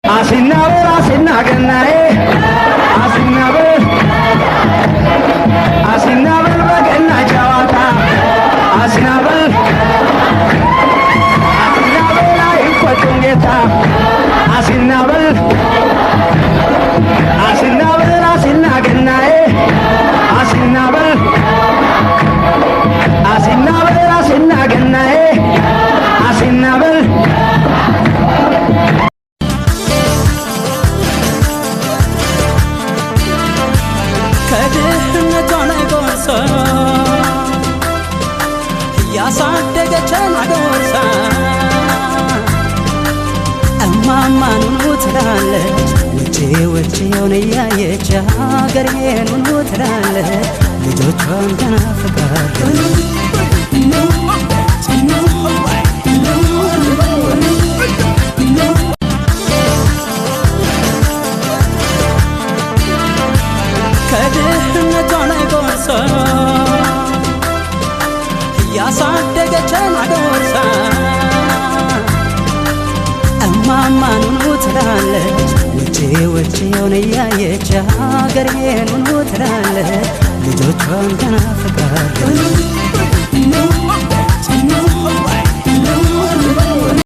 አሲናበል አሲናገናዬ አሲናበል በገና ጨዋታ አሲናበል አይቆጡም ጌታ አሲናበል አሲናገናዬ አሲናበል አሲናገናዬ አሲናበል ከድህነቷን ጎርሳ ያሳደገችን ጎርሳ እማማኑኑ ትላለች ውጪውን እያየች ሀገሬኑኑ ትላለች ልጆቿን ተናፍቃለች ከድህነቷን ጎርሳ ያሳደገችን ጎርሳ እማማኑኑ ትላለች ውጪውን እያየች ሀገሬኑኑ ትላለች